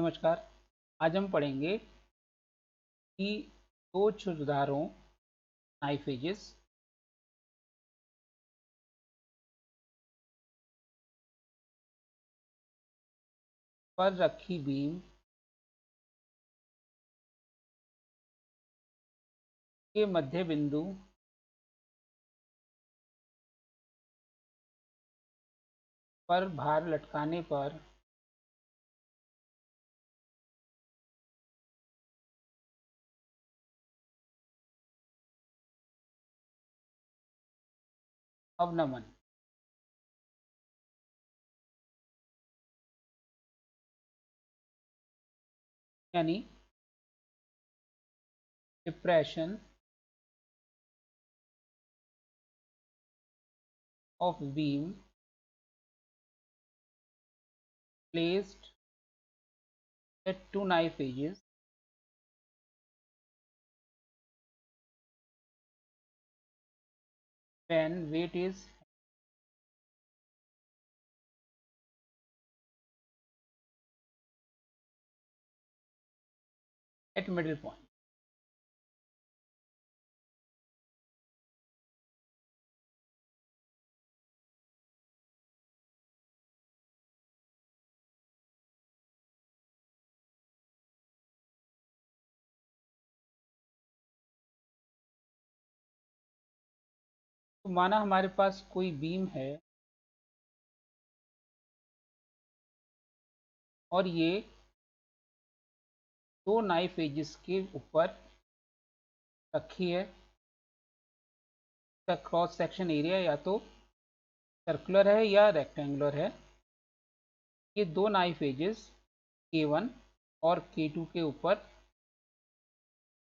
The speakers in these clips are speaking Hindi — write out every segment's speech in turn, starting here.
नमस्कार। आज हम पढ़ेंगे कि दो सुधारों नाइफ एजेस पर रखी बीम के मध्य बिंदु पर भार लटकाने पर अवनमन यानी depression of beam placed at two knife edges when weight is at middle point। तो माना हमारे पास कोई बीम है और ये दो नाइफ एजेस के ऊपर रखी है। इसका क्रॉस सेक्शन एरिया या तो सर्कुलर है या रेक्टेंगुलर है। ये दो नाइफ एजेस K1 और K2 के ऊपर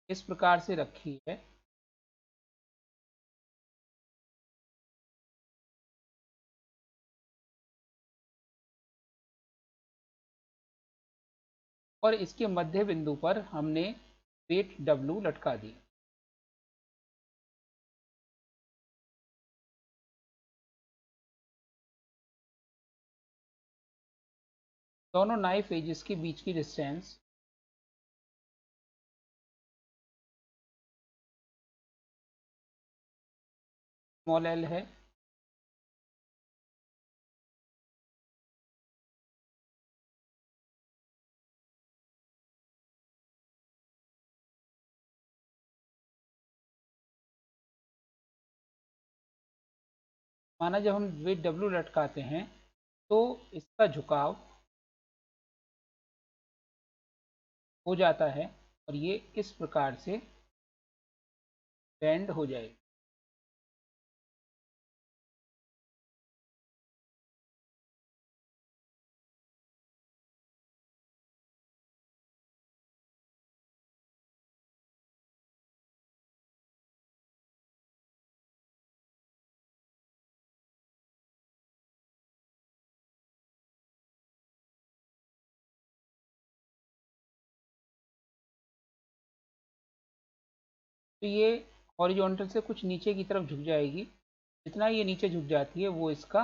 इस प्रकार से रखी है और इसके मध्य बिंदु पर हमने वेट W लटका दी। दोनों नाइफ एजेस के बीच की डिस्टेंस स्मॉल l है। माना जब हम वेट W लटकाते हैं तो इसका झुकाव हो जाता है और ये इस प्रकार से बेंड हो जाएगी। तो ये हॉरिजॉन्टल से कुछ नीचे की तरफ झुक जाएगी। जितना ये नीचे झुक जाती है वो इसका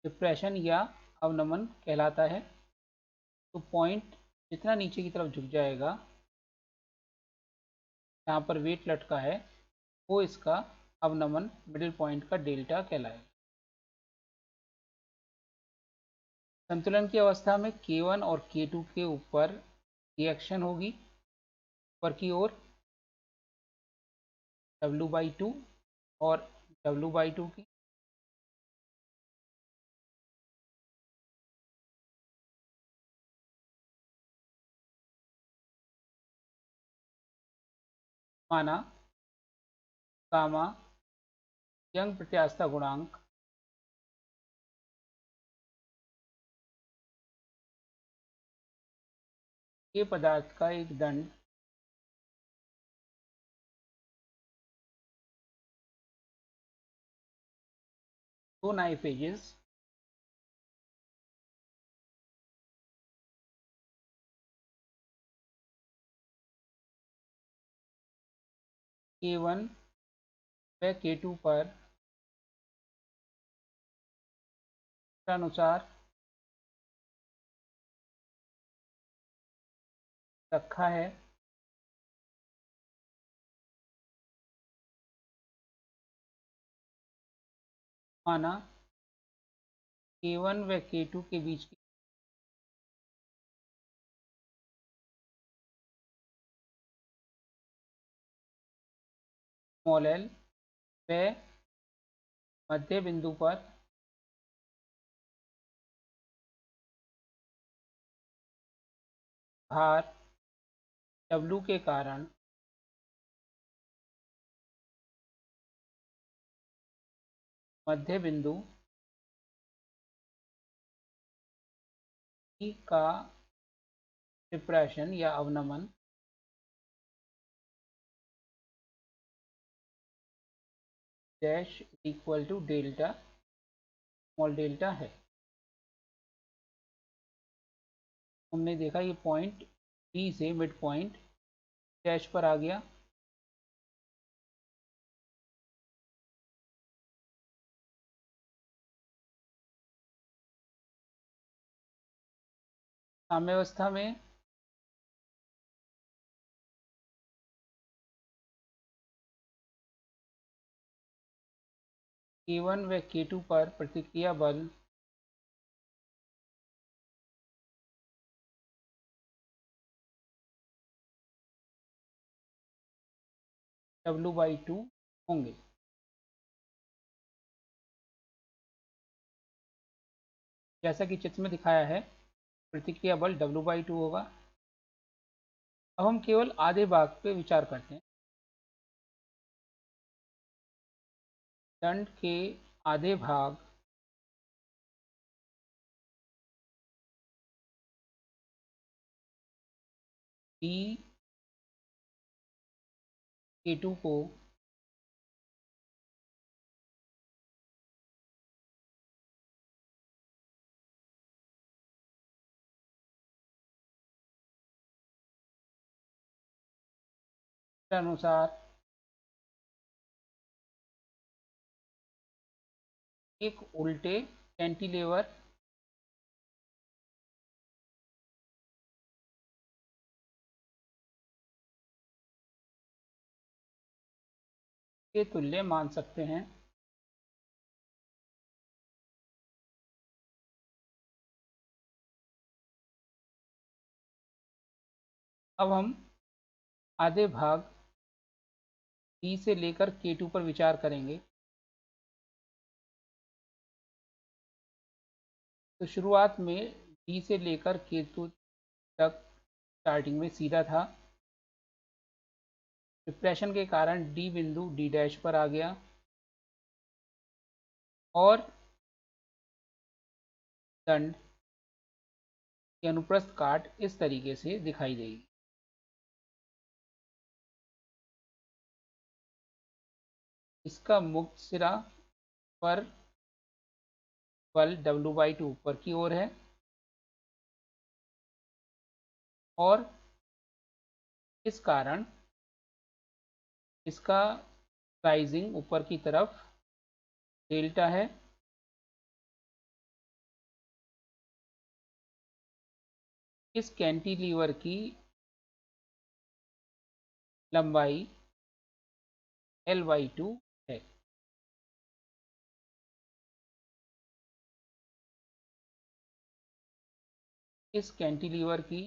डिप्रेशन या अवनमन कहलाता है। तो पॉइंट जितना नीचे की तरफ झुक जाएगा यहाँ पर वेट लटका है वो इसका अवनमन मिडिल पॉइंट का डेल्टा कहलाएगा। संतुलन की अवस्था में K1 और K2 के ऊपर रिएक्शन होगी ऊपर की ओर W/2 और W/2 की माना गामा यंग प्रत्यास्थता गुणांक के पदार्थ का एक दंड दो नाइफ एजेस K1 व K2 पर अनुसार रखा है माना K1 व K2 के बीच की स्मॉल एल व मध्य बिंदु पर भार W के कारण मध्य बिंदु E का डिप्रेशन या अवनमन dash equal to delta small delta है। हमने देखा ये पॉइंट डी से मिड पॉइंट डैश पर आ गया। साम्यावस्था में K1 व K2 पर प्रतिक्रिया बल W/2 होंगे। जैसा कि चित्र में दिखाया है प्रतिक्रिया बल W/2 होगा। अब हम केवल आधे भाग पे विचार करते हैं। दंड के आधे भाग D K2 को अनुसार एक उल्टे कैंटिलीवर के तुल्य मान सकते हैं। अब हम आधे भाग D से लेकर K2 पर विचार करेंगे। तो शुरुआत में D से लेकर K2 तक स्टार्टिंग में सीधा था। डिप्रेशन के कारण D बिंदु D डैश पर आ गया और दंड की अनुप्रस्थ काट इस तरीके से दिखाई देगी। इसका मुक्त सिरा पर बल W/2 ऊपर की ओर है और इस कारण इसका राइजिंग ऊपर की तरफ डेल्टा है। इस कैंटिलीवर की लंबाई L/2 है। इस कैंटिलीवर की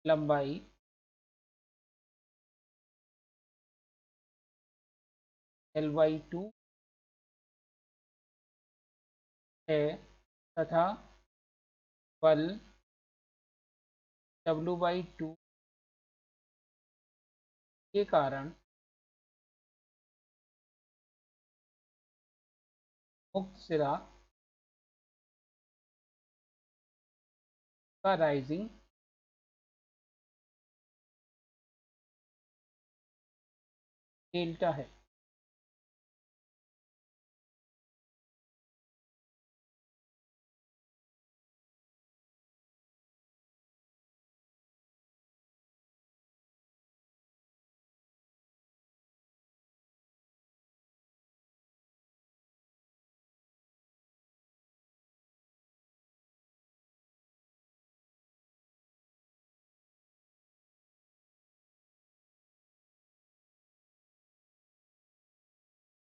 लंबाई L/2 है तथा बल W/2 के कारण मुक्त सिरा का राइजिंग डेल्टा है।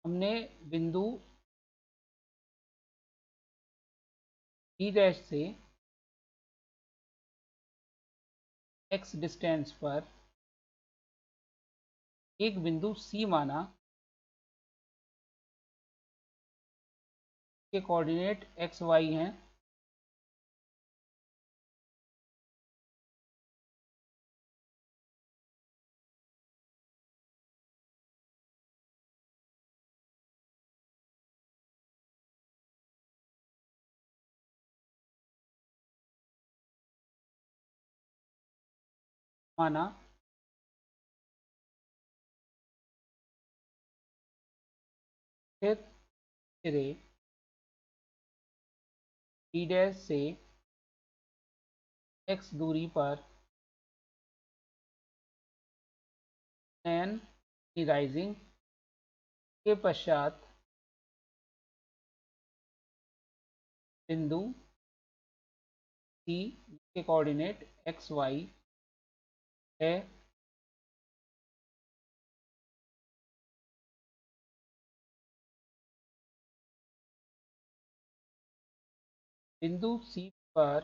हमने बिंदु डी डैश से x डिस्टेंस पर एक बिंदु C माना के कोऑर्डिनेट x y हैं। माना फिर सिरे डी डैश से x दूरी पर n राइजिंग के पश्चात बिंदु C के कोऑर्डिनेट x y है। बिंदु C पर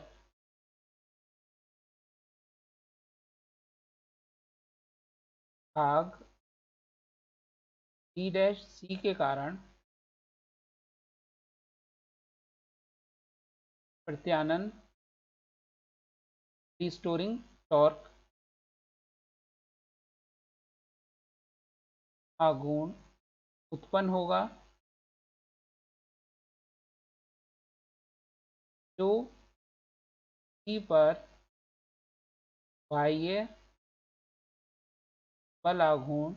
भाग D डैश C के कारण प्रत्यानन रिस्टोरिंग टॉर्क आघूर्ण उत्पन्न होगा जो C पर बाह्य बल आघूर्ण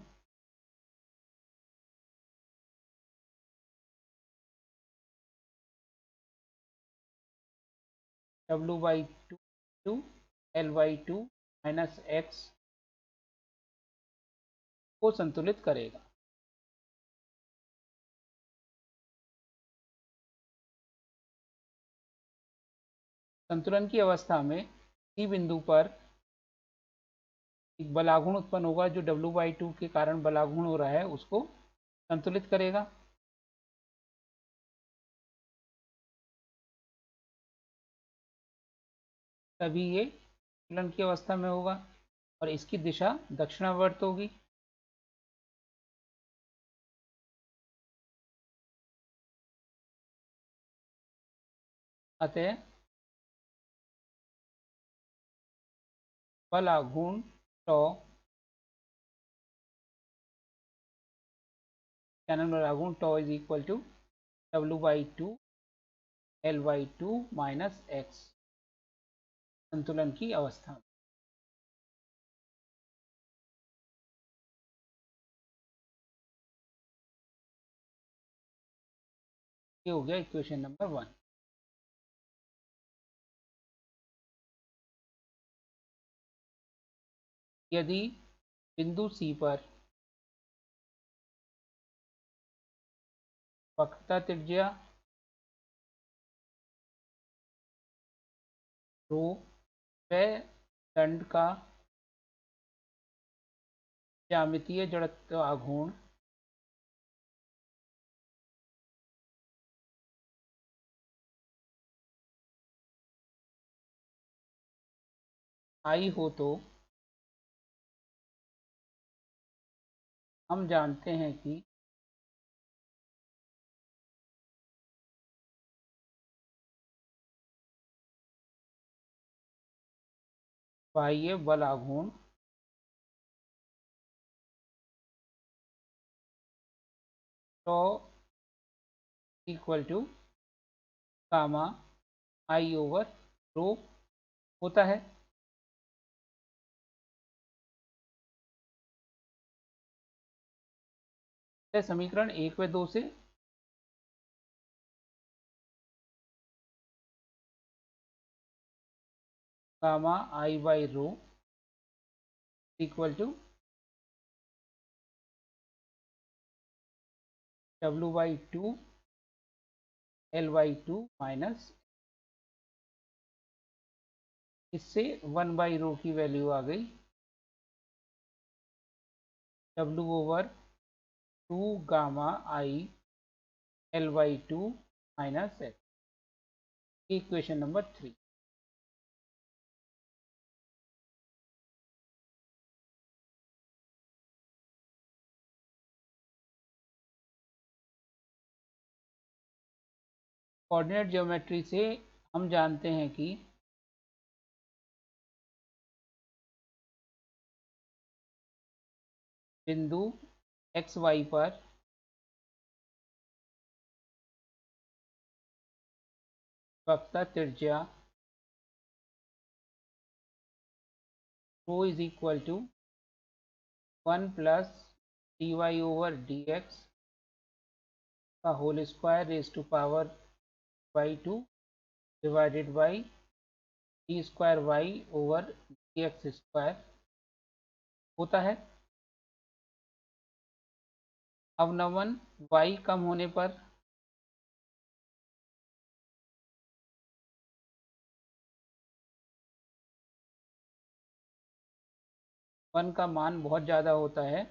W/2 L/2 माइनस x को संतुलित करेगा। संतुलन की अवस्था में C बिंदु पर एक बलाघूर्ण उत्पन्न होगा जो W/2 के कारण बलाघूर्ण हो रहा है उसको संतुलित करेगा। तभी ये संतुलन की अवस्था में होगा और इसकी दिशा दक्षिणावर्त होगी। अतः बल आघूर्ण टॉ चैनल बल आघूर्ण tau is equal to W/2 L/2 minus x संतुलन की अवस्था में। ये हो गया इक्वेशन नंबर 1। यदि बिंदु C पर वक्रता त्रिज्या रो व दंड का ज्यामितीय जड़त्व आघूर्ण I हो तो हम जानते हैं कि बाह्य बल आघूर्ण tau equal to gamma I over rho होता है। समीकरण 1 व 2 से gamma I by rho equal to W/2 L/2 minus, इससे 1 बाई रो की वैल्यू आ गई W over 2 gamma I L by two minus x, equation number 3। Coordinate geometry से हम जानते हैं कि बिंदु एक्स वाई पर वक्रता त्रिज्या rho is equal to 1 plus d y over d x का whole square raise to power by two divided by d square y over d x square होता है। अवनमन y कम होने पर वन का मान बहुत ज़्यादा होता है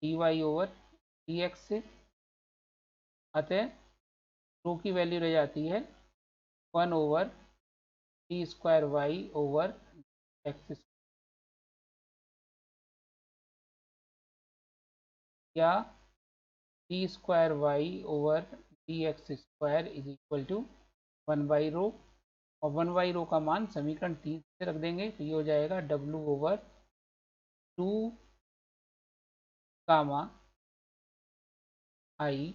d y over d x से, अतः रो की वैल्यू रह जाती है 1 over d square y over x, या d square y over d x square is equal to 1 by rho, और 1 बाई रो का मान समीकरण 3 से रख देंगे तो ये हो जाएगा W over 2 gamma I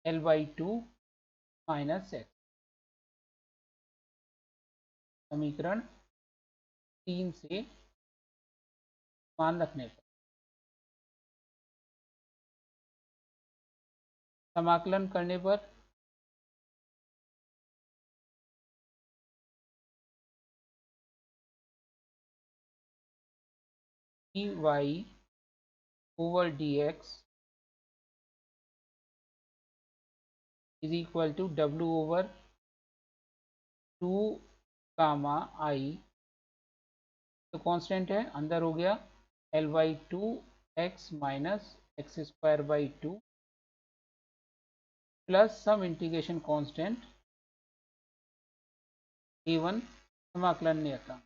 L by two minus x, समीकरण 3 से मान रखने पर समाकलन करने पर d y over d x is equal to W over 2 gamma I, तो कांस्टेंट है अंदर हो गया L by two x minus x square by two plus some integration constant A1 समाकलन नियतांक।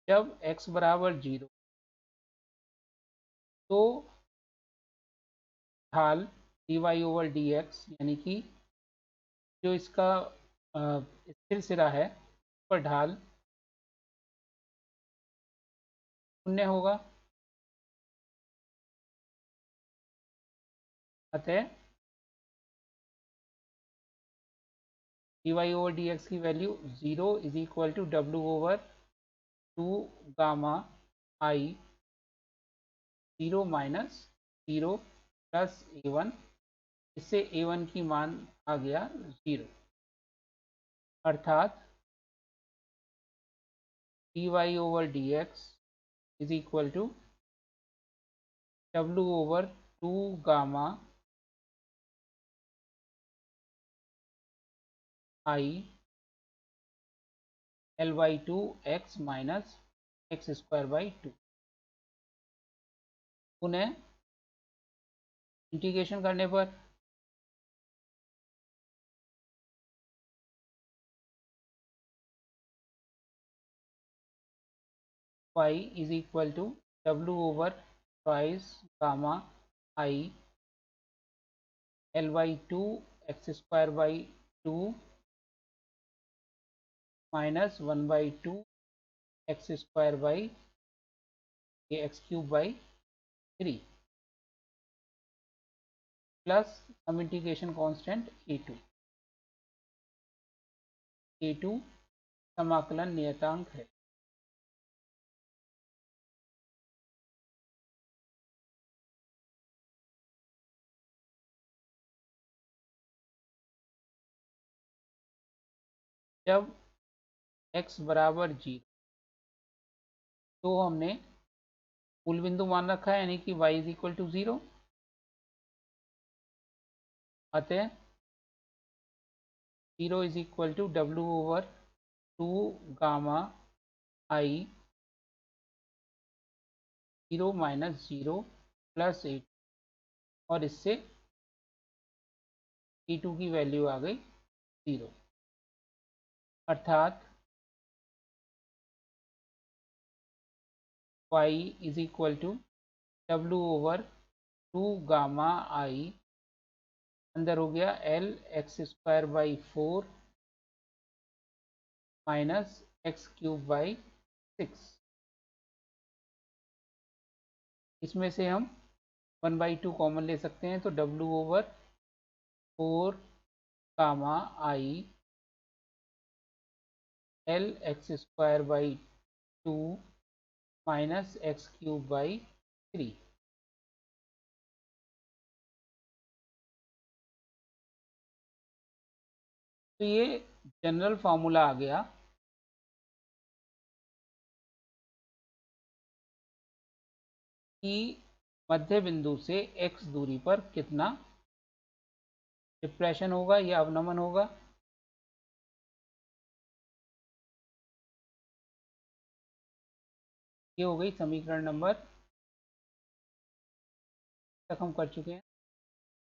जब x बराबर 0 तो ढाल d y over d x यानी कि जो इसका स्थिर सिरा है पर ढाल शून्य होगा, अतः d y over d x की value 0 is equal to W over 2 gamma I 0 minus 0 plus A1, इससे A1 की मान आ गया 0, अर्थात d y over d x is equal to W over 2 gamma I L by two x minus x square by two. पुनः इंटीग्रेशन करने पर y is equal to W over twice gamma I L by two x square by two minus 1 by two x square by x cube by 3 plus some integration constant A2 समाकलन नियतांक है। जब x बराबर 0 तो हमने मूल बिंदु मान रखा है, यानी कि y इज इक्वल टू 0। अतः 0 is equal to W/2 gamma I 0 minus 0 plus 8, और इससे T2 की वैल्यू आ गई 0, अर्थात y is equal to W/2 gamma I, अंदर हो गया L x² 4 माइनस x³ 6। इसमें से हम 1/2 कॉमन ले सकते हैं, तो W/4 gamma I L x² 2 minus x³ 3। तो ये जनरल फार्मूला आ गया कि मध्य बिंदु से x दूरी पर कितना डिप्रेशन होगा या अवनमन होगा। ये हो गई समीकरण नंबर, तक हम कर चुके हैं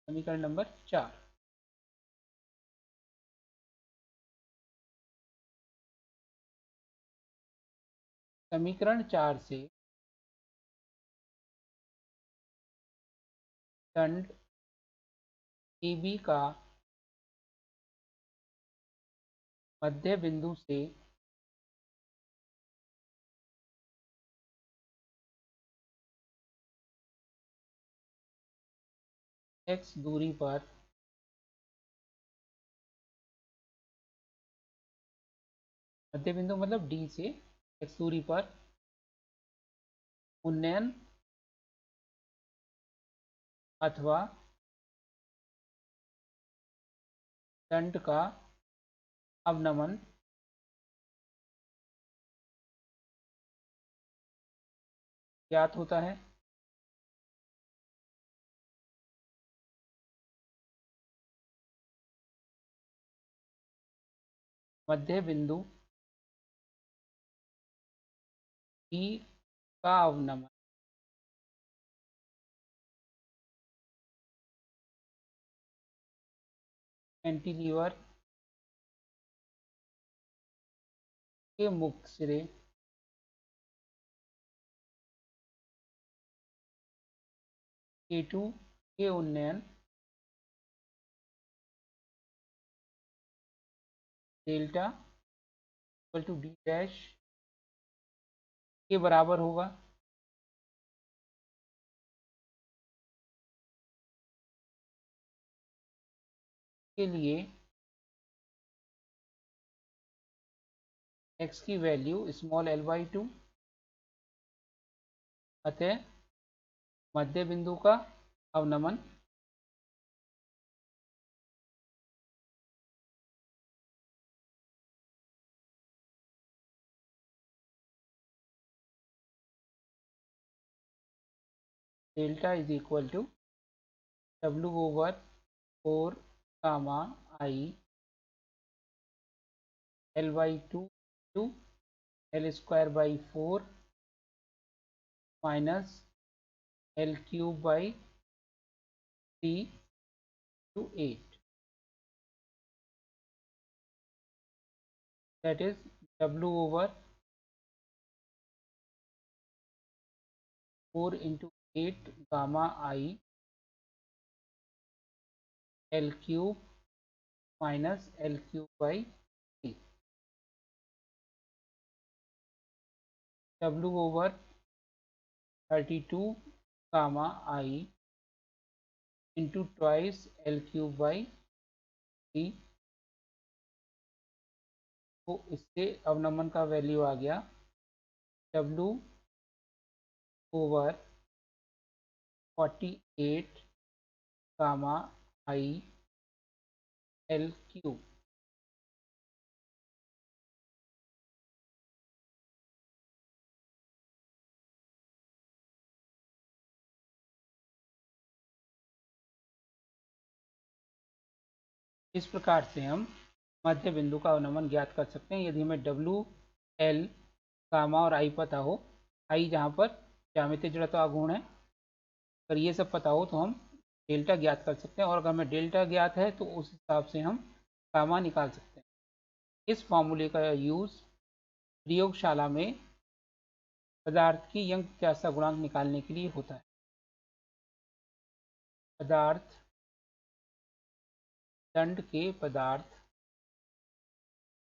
समीकरण नंबर 4। समीकरण 4 से दंड AB का मध्य बिंदु से x दूरी पर मध्य बिंदु मतलब D से x दूरी पर उन्नयन अथवा दंड का अवनमन ज्ञात होता है। मध्य बिंदु E का अवनमन कैंटिलीवर के मुक्त सिरे K2 के उन्नयन delta equal to D dash के बराबर होगा। के लिए x की वैल्यू स्मॉल l/2, अतः मध्य बिंदु का अवनमन delta is equal to W/4 gamma I L/2 to L²/4 minus L³ 3 to 8, that is W/4 into 8 gamma I L³ minus L³/3, W/32 gamma I into twice L³/3। तो इससे अवनमन का वैल्यू आ गया W/48 गामा I L³ इस प्रकार से हम मध्य बिंदु का अवनमन ज्ञात कर सकते हैं यदि हमें डब्ल्यू, एल, गामा और आई पता हो। आई जहाँ पर ज्यामितीय जड़त्व आघूर्ण है, अगर ये सब पता हो तो हम डेल्टा ज्ञात कर सकते हैं, और अगर हमें डेल्टा ज्ञात है तो उस हिसाब से हम गामा निकाल सकते हैं। इस फॉर्मूले का यूज़ प्रयोगशाला में पदार्थ की यंग प्रत्यास्थता गुणांक निकालने के लिए होता है। पदार्थ दंड के पदार्थ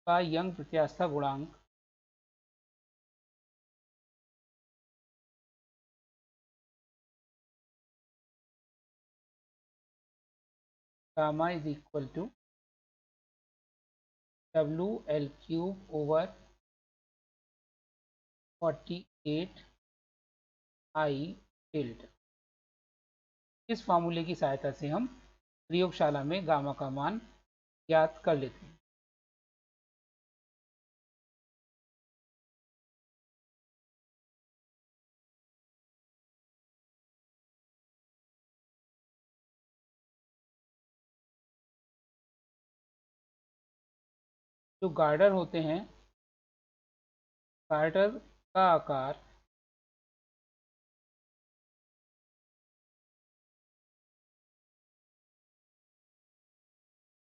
का यंग प्रत्यास्थता गुणांक gamma is equal to W L cube over 48 I delta. इस फार्मूले की सहायता से हम प्रयोगशाला में गामा का मान ज्ञात कर लेते हैं। जो गार्डर होते हैं, गार्डर का आकार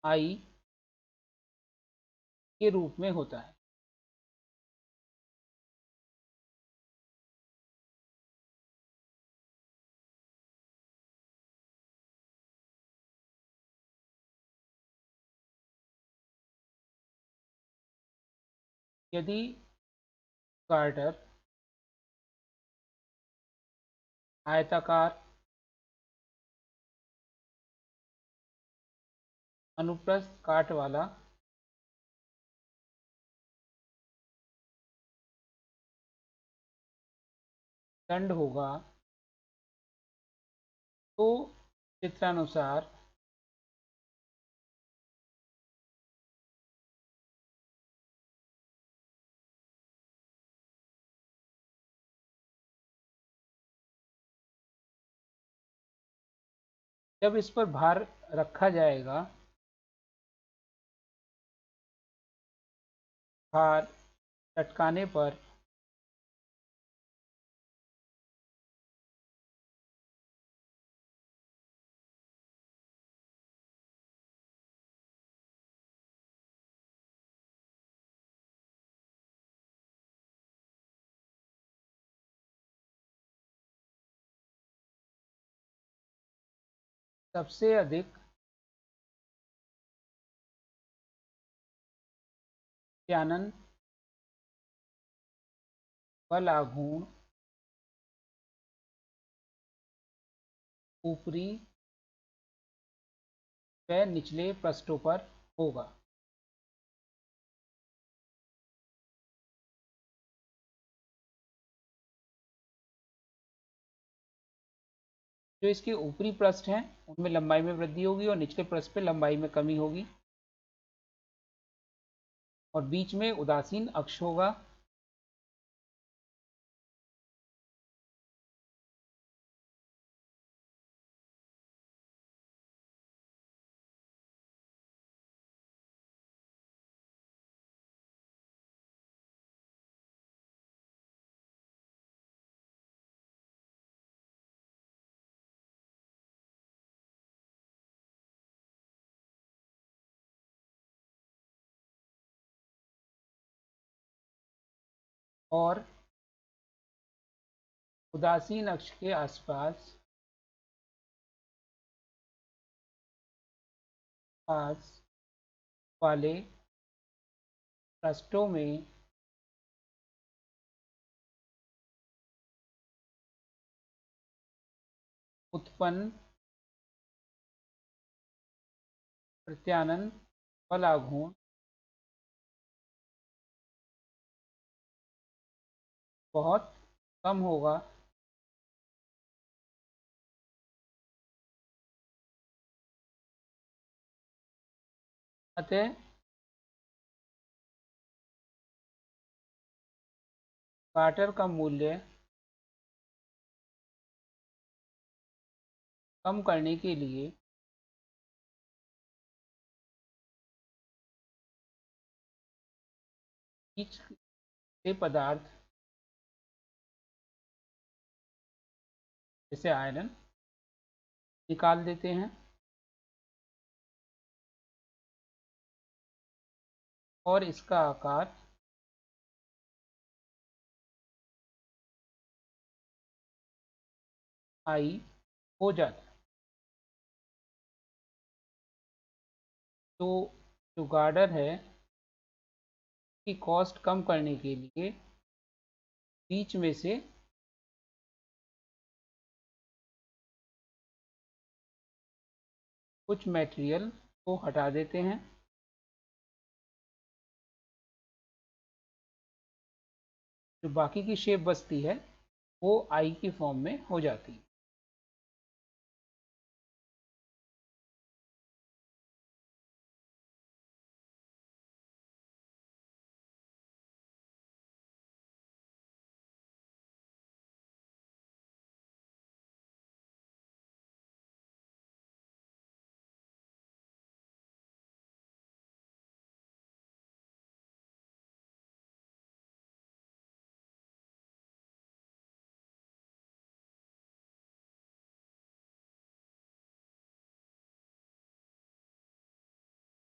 आई के रूप में होता है। यदि गार्डर आयताकार, अनुप्रस्थ काट वाला दंड होगा तो चित्रानुसार जब इस पर भार रखा जाएगा, भार लटकाने पर सबसे अधिक प्रत्यानन बल आघूर्ण ऊपरी व निचले पृष्ठों पर होगा। जो इसके ऊपरी पृष्ठ हैं उनमें लंबाई में वृद्धि होगी और निचले पृष्ठ पे लंबाई में कमी होगी, और बीच में उदासीन अक्ष होगा। और उदासीन अक्ष के आसपास पास वाले पृष्ठों में उत्पन्न प्रत्यानन बल आघूर्ण बहुत कम होगा, अतः कार्टर का मूल्य कम करने के लिए बीच से पदार्थ जैसे आयरन निकाल देते हैं और इसका आकार आई हो जाता है। तो जो गार्डर है की कॉस्ट कम करने के लिए बीच में से कुछ मटेरियल को हटा देते हैं। जो बाकी की शेप बचती है वो आई की फॉर्म में हो जाती है।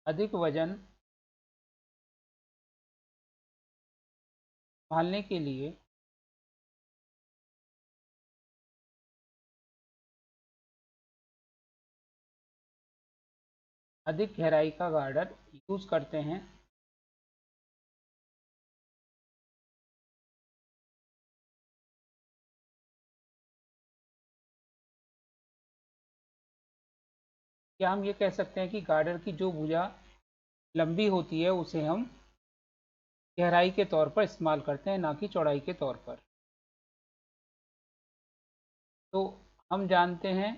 अधिक वजन संभालने के लिए अधिक गहराई का गार्डर यूज करते हैं। क्या हम ये कह सकते हैं कि गार्डर की जो भुजा लंबी होती है उसे हम गहराई के तौर पर इस्तेमाल करते हैं, ना कि चौड़ाई के तौर पर। तो हम जानते हैं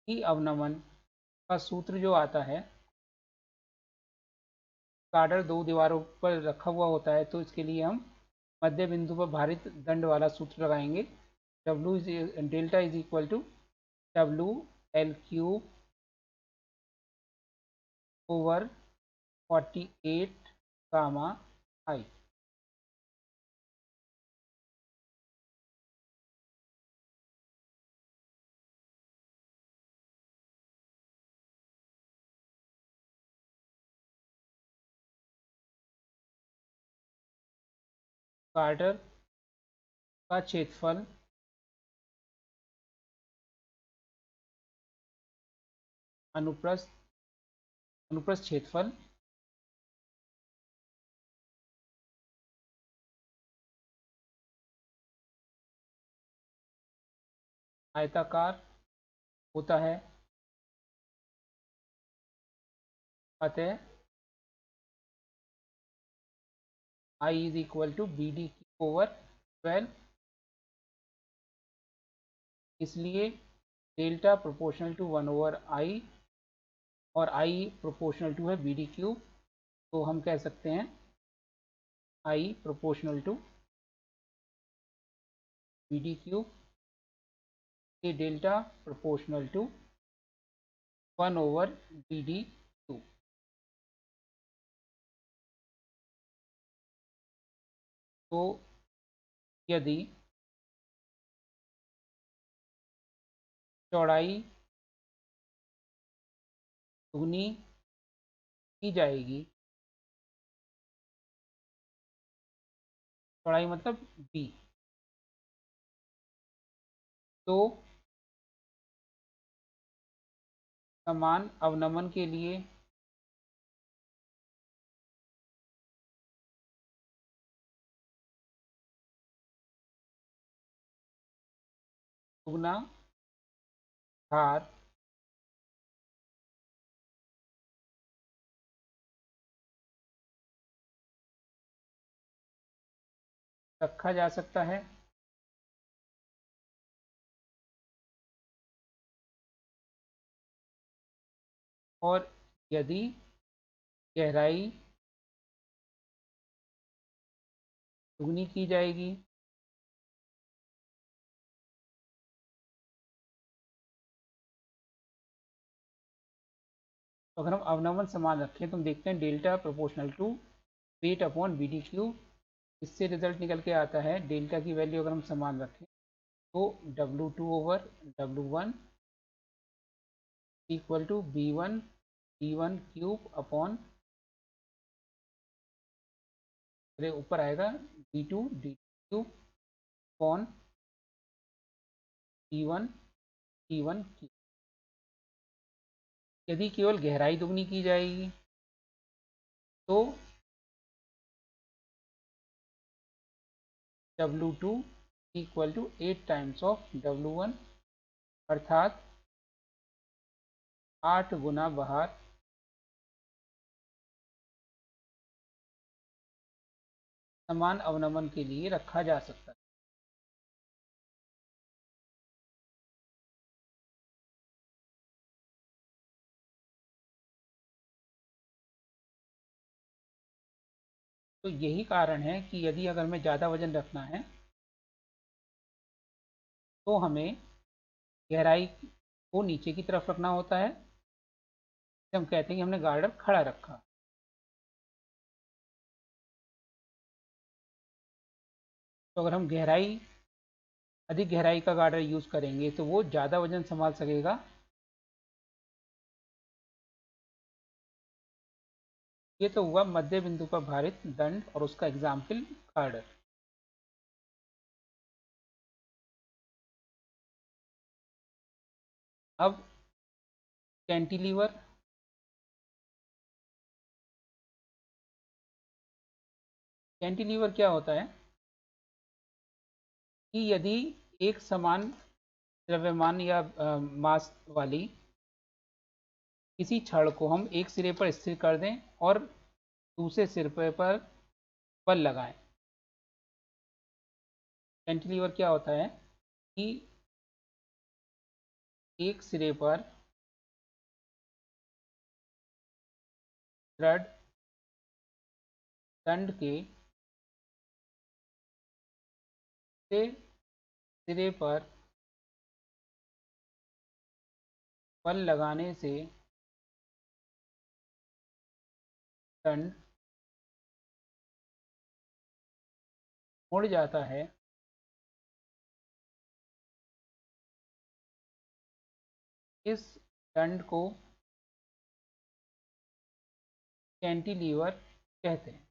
कि अवनमन का सूत्र जो आता है, गार्डर दो दीवारों पर रखा हुआ होता है तो इसके लिए हम मध्य बिंदु पर भारित दंड वाला सूत्र लगाएंगे। W is delta is equal to W L cube over 48 gamma I. Girder का क्षेत्रफल अनुप्रस्थ क्षेत्रफल आयताकार होता है, अतः I is equal to b d over 12। इसलिए delta proportional to 1 over I और आई प्रोपोर्शनल टू है बी डी क्यूब। तो हम कह सकते हैं I proportional to b d cube के delta proportional to 1 over b d cube. तो यदि चौड़ाई दुगनी की जाएगी, चौड़ाई मतलब बी, तो समान अवनमन के लिए दुगना भार रखा जा सकता है। और यदि गहराई दुगनी की जाएगी तो अगर हम अवनमन समान रखें तो हम देखते हैं delta proportional to weight upon B D Q. इससे रिजल्ट निकल के आता है डेल्टा की वैल्यू अगर हम समान रखें तो W2/W1 equal to B1 cube upon, ऊपर आएगा D2 cube upon B1 cube. यदि केवल गहराई दुगनी की जाएगी तो W2 equal to 8 times of W1, अर्थात 8 गुना बाहर समान अवनमन के लिए रखा जा सकता है। तो यही कारण है कि यदि अगर हमें ज़्यादा वजन रखना है तो हमें गहराई को नीचे की तरफ रखना होता है। हम कहते हैं कि हमने गार्डर खड़ा रखा। तो अगर हम अधिक गहराई का गार्डर यूज़ करेंगे तो वो ज़्यादा वजन संभाल सकेगा। ये तो हुआ मध्य बिंदु पर भारित दंड और उसका एग्जाम्पल गार्डर। अब कैंटिलीवर। कैंटिलीवर क्या होता है कि यदि एक समान द्रव्यमान या मास वाली किसी छड़ को हम एक सिरे पर स्थिर कर दें और दूसरे सिरे पर बल लगाएं। कैंटिलीवर क्या होता है कि एक सिरे पर दृढ़ दंड के सिरे पर बल लगाने से दंड मुड़ जाता है। इस दंड को कैंटिलीवर कहते हैं।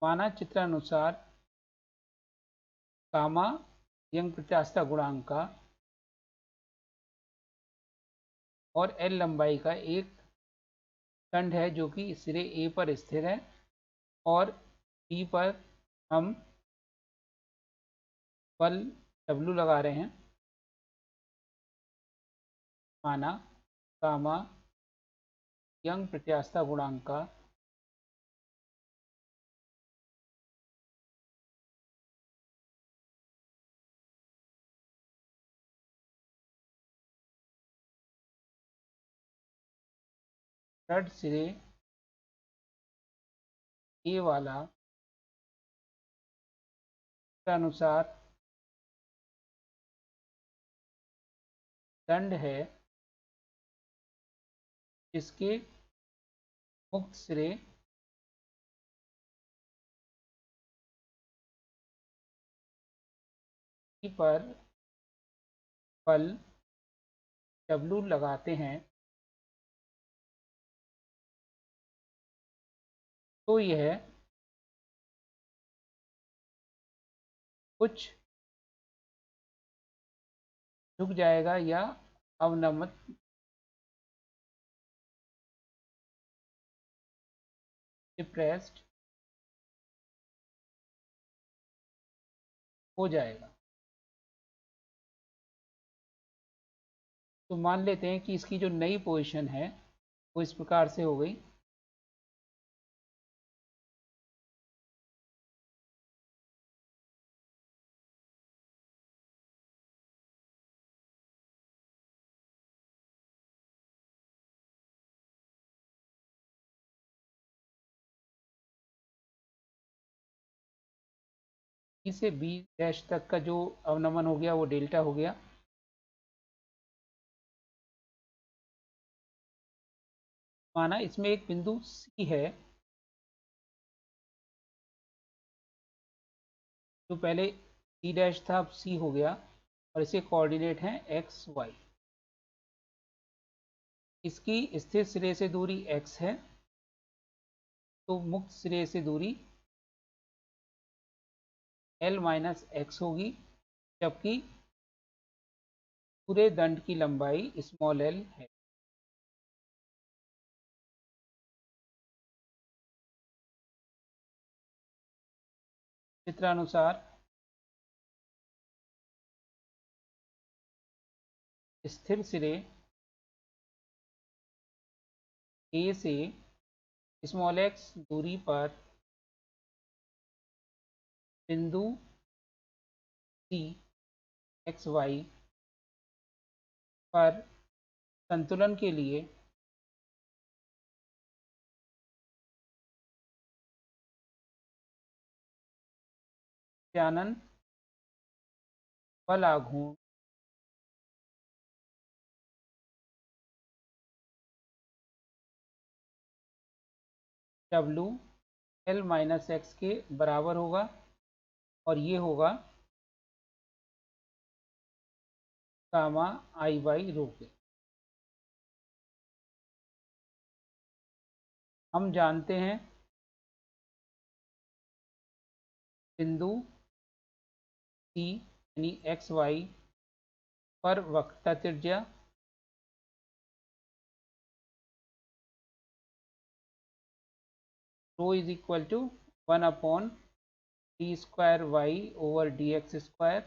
माना चित्रानुसार गामा यंग प्रत्यास्थता गुणांक का और एल लंबाई का एक दंड है जो कि सिरे ए पर स्थिर है और बी पर हम बल W लगा रहे हैं। माना गामा यंग प्रत्यास्थता गुणांक का दृढ़ सिरे ए वाला अनुसार दंड है जिसके मुक्त सिरे पर बल W लगाते हैं तो यह कुछ झुक जाएगा या अवनमित डिप्रेस्ड हो जाएगा। तो मान लेते हैं कि इसकी जो नई पोजीशन है वो इस प्रकार से हो गई। बी से बी डैश तक का जो अवनमन हो गया वो डेल्टा हो गया। माना इसमें एक बिंदु सी है जो पहले सी डैश था, अब सी हो गया और इसके कोऑर्डिनेट हैं एक्स वाई। इसकी स्थिर सिरे से दूरी x है, तो मुक्त सिरे से दूरी l माइनस एक्स होगी, जबकि पूरे दंड की लंबाई स्मॉल l है। चित्रानुसार स्थिर सिरे a से स्मॉल x दूरी पर बिंदु C एक्स वाई पर संतुलन के लिए प्रत्यानयन बल आघूर्ण W L माइनस एक्स के बराबर होगा और ये होगा गामा आई बाई रो के। हम जानते हैं बिंदु C यानी एक्स वाई पर वक्रता त्रिज्या rho is equal to 1 d square y over d x square.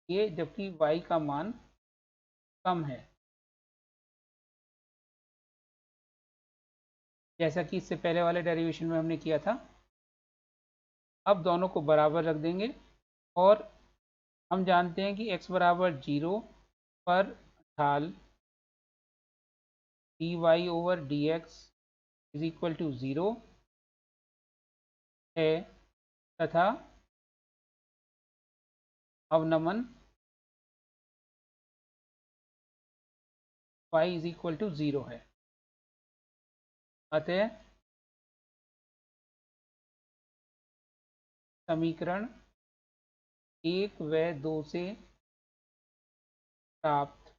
ये जबकि y का मान कम है, जैसा कि इससे पहले वाले डेरिवेशन में हमने किया था। अब दोनों को बराबर रख देंगे और हम जानते हैं कि x बराबर 0 पर ढाल dy over dx is equal to 0 है तथा अवनमन y इज इक्वल टू 0 है। अतः समीकरण 1 व 2 से प्राप्त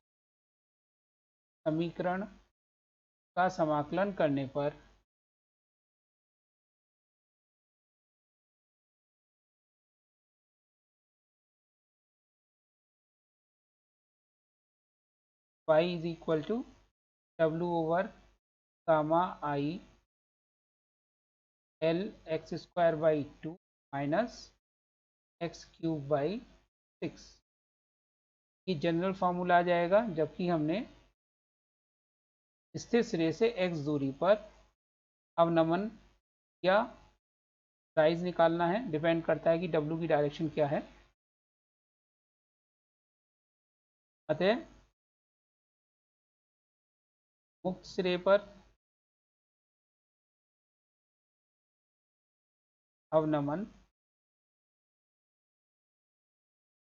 समीकरण का समाकलन करने पर y is equal to W over gamma I L X square by 2 minus X cube by 6। ये जनरल फार्मूला आ जाएगा, जबकि हमने स्थिर सिरे से x दूरी पर अवनमन या राइज निकालना है। डिपेंड करता है कि W की डायरेक्शन क्या है। अतः मुक्त सिरे पर अवनमन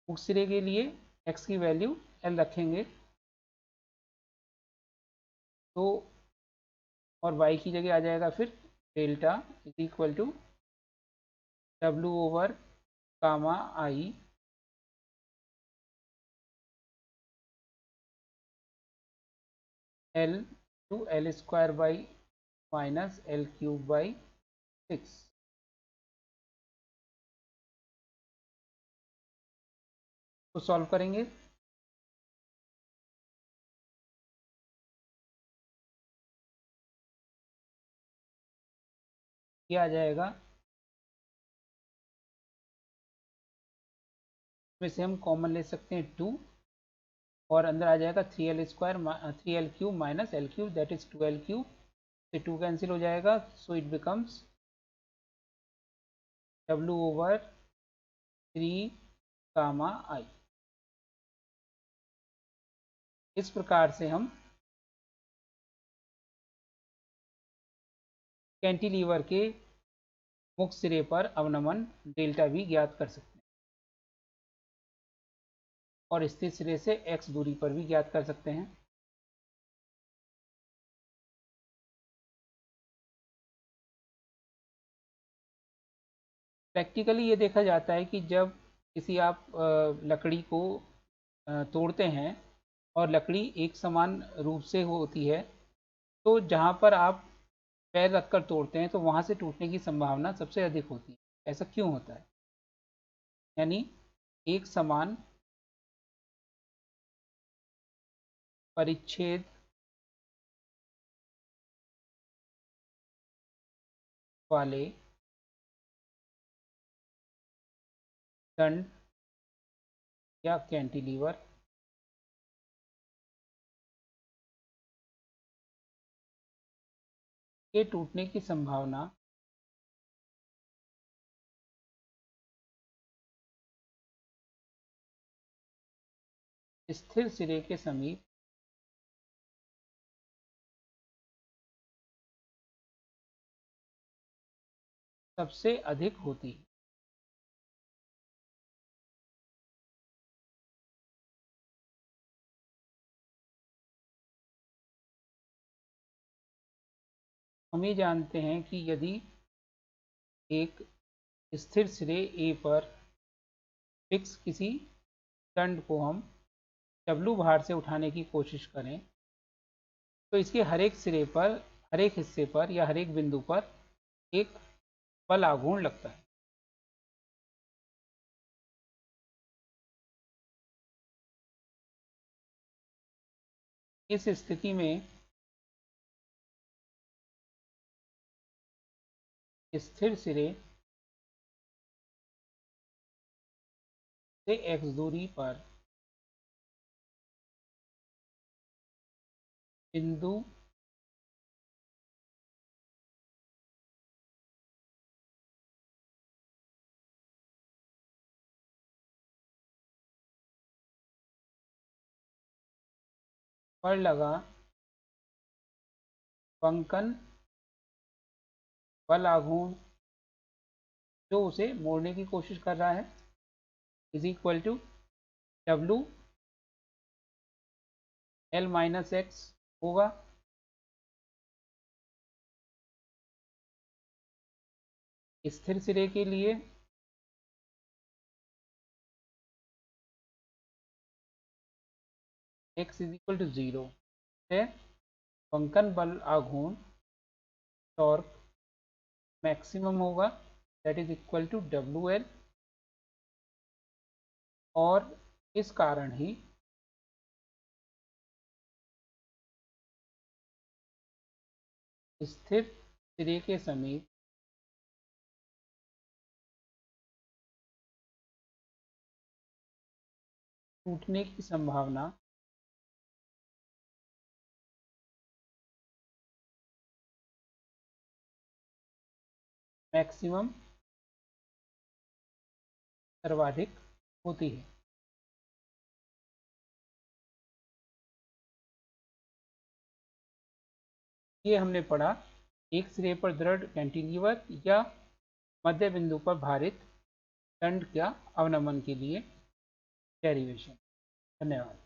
मुक्त सिरे के लिए x की वैल्यू l रखेंगे तो और y की जगह आ जाएगा फिर delta is equal to W over gamma I L to L square by minus L cube by 6। तो सॉल्व करेंगे। ये आ जाएगा, इसमें से हम कॉमन ले सकते हैं 2 और अंदर आ जाएगा 3l square 3l cube minus l cube that is 2l cube से 2 कैंसिल हो जाएगा। So it becomes W over 3 gamma आई। इस प्रकार से हम कैंटिलीवर के मुख्य सिरे पर अवनमन डेल्टा भी ज्ञात कर सकते हैं और स्थिर सिरे से x दूरी पर भी ज्ञात कर सकते हैं। प्रैक्टिकली ये देखा जाता है कि जब किसी आप लकड़ी को तोड़ते हैं और लकड़ी एक समान रूप से होती है, तो जहाँ पर आप पैर रखकर तोड़ते हैं तो वहाँ से टूटने की संभावना सबसे अधिक होती है। ऐसा क्यों होता है? यानी एक समान परिच्छेद वाले दंड या कैंटिलीवर के टूटने की संभावना स्थिर सिरे के समीप सबसे अधिक होती है। हम ये जानते हैं कि यदि एक स्थिर सिरे A पर फिक्स किसी दंड को हम W भार से उठाने की कोशिश करें, तो इसके हर एक सिरे पर, हर एक हिस्से पर या हर एक बिंदु पर एक बल आघूर्ण लगता है। इस स्थिति में स्थिर सिरे से x दूरी पर बिंदु पर लगा बंकन बल आघूर्ण जो उसे मोड़ने की कोशिश कर रहा है is equal to W L minus X होगा। स्थिर सिरे के लिए x इज इक्वल टू 0 है बंकन बल आघूर्ण टॉर्क मैक्सिमम होगा, that is equal to WL, और इस कारण ही स्थिर सिरे के समीप टूटने की संभावना मैक्सिमम सर्वाधिक होती है। ये हमने पढ़ा एक सिरे पर दृढ़ कैंटिलीवर या मध्य बिंदु पर भारित दंड का अवनमन के लिए डेरिवेशन। धन्यवाद।